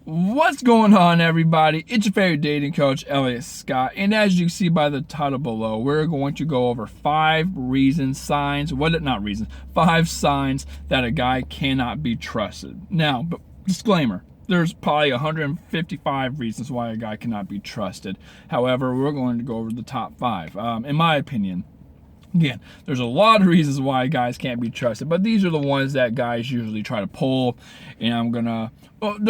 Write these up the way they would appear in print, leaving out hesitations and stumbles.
What's going on, everybody? It's your favorite dating coach, Elliot Scott, and as you can see by the title below, we're going to go over 5 signs that a guy cannot be trusted. Now, but disclaimer, there's probably 155 reasons why a guy cannot be trusted. However, we're going to go over the top 5, in my opinion. Again, there's a lot of reasons why guys can't be trusted, but these are the ones that guys usually try to pull, and they're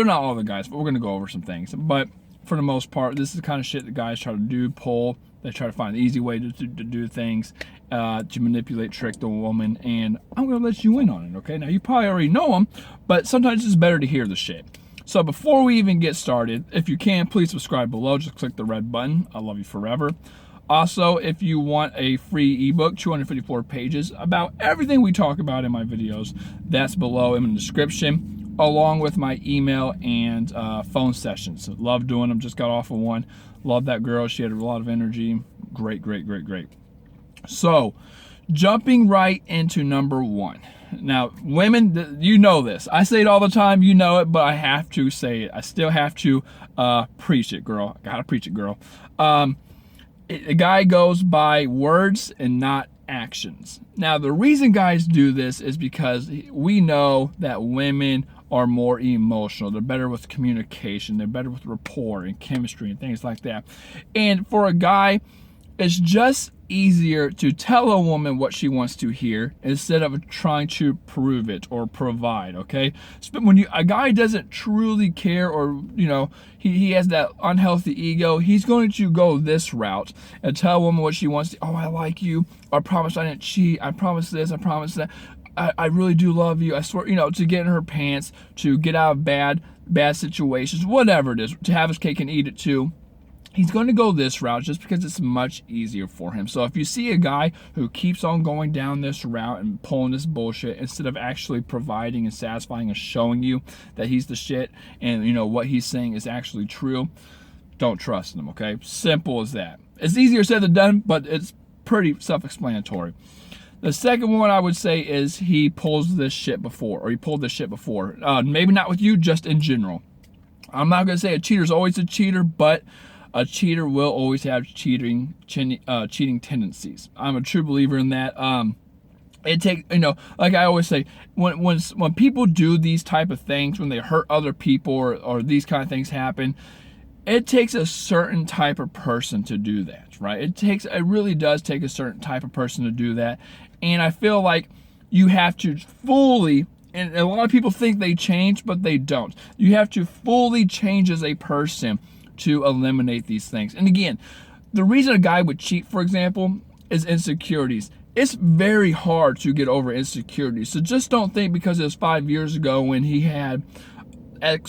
not all the guys, but we're gonna go over some things. But for the most part, this is the kind of shit that guys try to pull. They try to find the easy way to do things, to manipulate, trick the woman, and I'm gonna let you in on it, okay? Now, you probably already know them, but sometimes it's better to hear the shit. So before we even get started, if you can, please subscribe below. Just click the red button. I love you forever. Also, if you want a free ebook, 254 pages, about everything we talk about in my videos, that's below in the description, along with my email and phone sessions. Love doing them. Just got off of one. Love that girl. She had a lot of energy. Great. So, jumping right into number 1. Now, women, you know this. I say it all the time. You know it, but I have to say it. I still have to preach it, girl. I gotta preach it, girl. A guy goes by words and not actions. Now, the reason guys do this is because we know that women are more emotional. They're better with communication. They're better with rapport and chemistry and things like that. And for a guy, it's just easier to tell a woman what she wants to hear instead of trying to prove it or provide, okay? When a guy doesn't truly care, or he has that unhealthy ego, he's going to go this route and tell a woman what she wants to. Oh, I like you. I promise I didn't cheat. I promise this. I promise that. I really do love you. I swear, to get in her pants, to get out of bad situations, whatever it is, to have his cake and eat it too. He's going to go this route just because it's much easier for him. So if you see a guy who keeps on going down this route and pulling this bullshit instead of actually providing and satisfying and showing you that he's the shit and what he's saying is actually true, don't trust him, okay? Simple as that. It's easier said than done, but it's pretty self-explanatory. The second one I would say is he pulled this shit before. Maybe not with you, just in general. I'm not going to say a cheater's always a cheater, but a cheater will always have cheating tendencies. I'm a true believer in that. It takes, like I always say, when people do these type of things, when they hurt other people or these kind of things happen, it takes a certain type of person to do that, right? It really does take a certain type of person to do that. And I feel like you have to fully, and a lot of people think they change, but they don't. You have to fully change as a person to eliminate these things. And again, the reason a guy would cheat, for example, is insecurities. It's very hard to get over insecurities. So just don't think because it was 5 years ago when he had a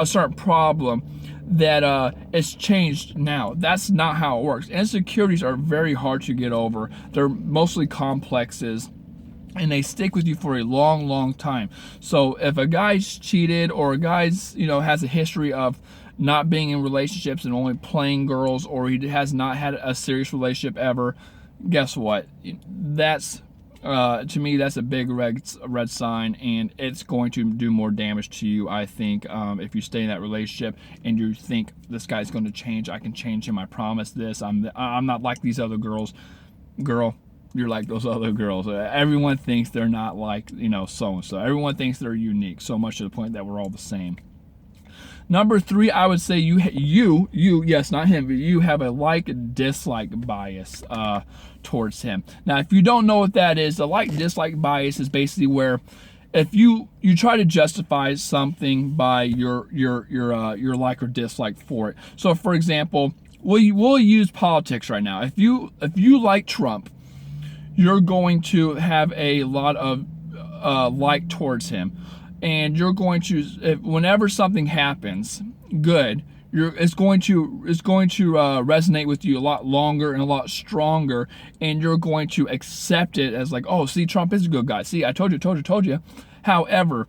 certain problem that it's changed now. That's not how it works. Insecurities are very hard to get over. They're mostly complexes, and they stick with you for a long time. So if a guy's cheated, or a guy's has a history of not being in relationships and only playing girls, or he has not had a serious relationship ever, guess what? That's to me, that's a big red sign, and it's going to do more damage to you, I think, if you stay in that relationship and you think this guy's going to change. I can change him. I promise this. I'm not like these other girls. Girl, you're like those other girls. Everyone thinks they're not like so-and-so. Everyone thinks they're unique, so much to the point that we're all the same. Number 3, I would say you, yes, not him, but you have a like-dislike bias towards him. Now, if you don't know what that is, a like-dislike bias is basically where if you try to justify something by your like or dislike for it. So, for example, we'll use politics right now. If you like Trump, you're going to have a lot of like towards him. And you're going to, whenever something happens good, it's going to resonate with you a lot longer and a lot stronger, and you're going to accept it as like, oh, see, Trump is a good guy. See, I told you. However,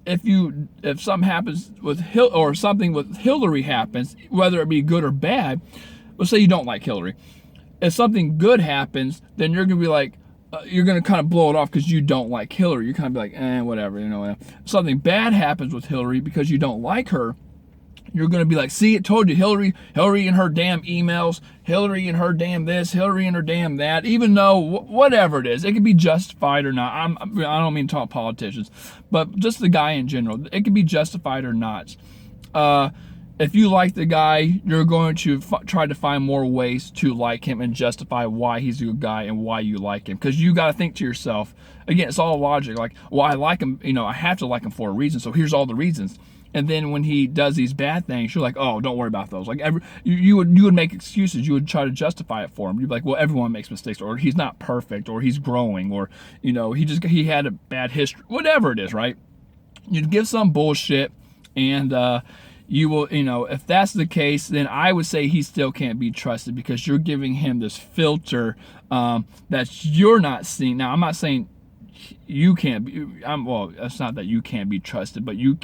if something happens with something with Hillary happens, whether it be good or bad, let's say you don't like Hillary. If something good happens, then you're gonna be like, you're going to kind of blow it off because you don't like Hillary. You kind of be like, whatever, If something bad happens with Hillary because you don't like her, you're going to be like, see, it told you, Hillary and her damn emails, Hillary and her damn this, Hillary and her damn that, even though whatever it is, it could be justified or not. I don't mean to talk politicians, but just the guy in general, it could be justified or not. If you like the guy, you're going to try to find more ways to like him and justify why he's a good guy and why you like him. Because you got to think to yourself, again, it's all logic. Like, well, I like him, I have to like him for a reason. So here's all the reasons. And then when he does these bad things, you're like, oh, don't worry about those. Like you would make excuses. You would try to justify it for him. You'd be like, well, everyone makes mistakes, or he's not perfect, or he's growing, or he had a bad history, whatever it is, right? You'd give some bullshit, and you will, if that's the case, then I would say he still can't be trusted because you're giving him this filter that you're not seeing. Now, I'm not saying you can't be. Well, it's not that you can't be trusted, but you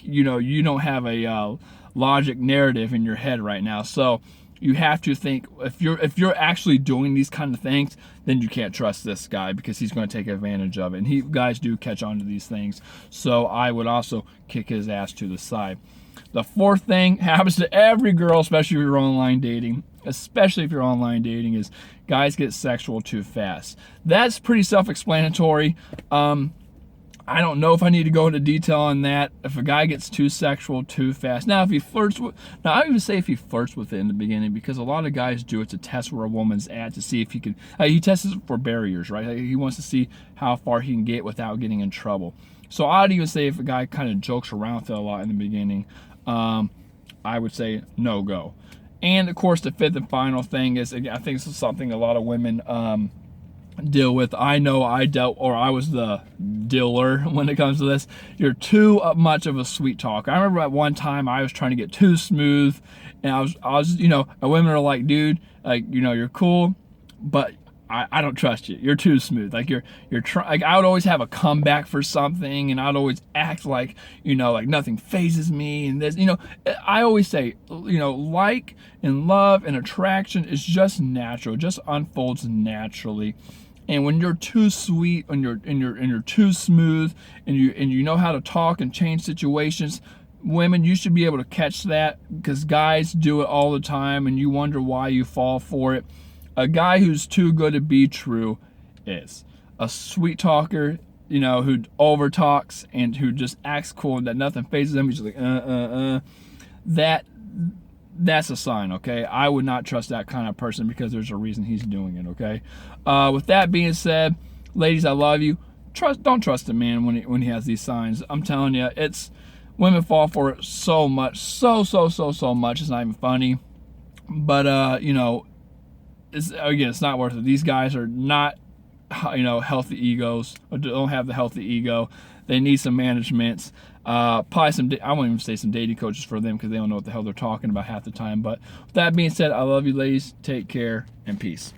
don't have a logic narrative in your head right now. So you have to think if you're actually doing these kind of things, then you can't trust this guy because he's going to take advantage of it. And guys do catch on to these things. So I would also kick his ass to the side. The fourth thing happens to every girl, especially if you're online dating. Is guys get sexual too fast. That's pretty self-explanatory. I don't know if I need to go into detail on that. If a guy gets too sexual too fast. Now, if he flirts with, I even say if he flirts with it in the beginning, because a lot of guys do it to test where a woman's at, to see if he can. He tests it for barriers, right? He wants to see how far he can get without getting in trouble. So I'd even say if a guy kind of jokes around with it a lot in the beginning, I would say no go. And of course, the fifth and final thing is, I think this is something a lot of women deal with. I know I was the dealer when it comes to this. You're too much of a sweet talker. I remember at one time I was trying to get too smooth, and I was, women are like, dude, like, you're cool, but I don't trust you. You're too smooth. Like you're trying. Like I would always have a comeback for something, and I'd always act like like nothing phases me. And this, I always say, like and love and attraction is just natural. It just unfolds naturally. And when you're too sweet, and you're too smooth, and you know how to talk and change situations, women, you should be able to catch that, because guys do it all the time, and you wonder why you fall for it. A guy who's too good to be true is a sweet talker, who over talks and who just acts cool and that nothing phases him. He's just like, That's a sign, okay? I would not trust that kind of person because there's a reason he's doing it, okay? With that being said, ladies, I love you. Don't trust a man when he has these signs. I'm telling you, women fall for it so much, so much. It's not even funny, but it's not worth it. These guys are not, healthy egos, or don't have the healthy ego. They need some managements. Probably I won't even say some dating coaches for them, because they don't know what the hell they're talking about half the time. But with that being said, I love you, ladies. Take care and peace.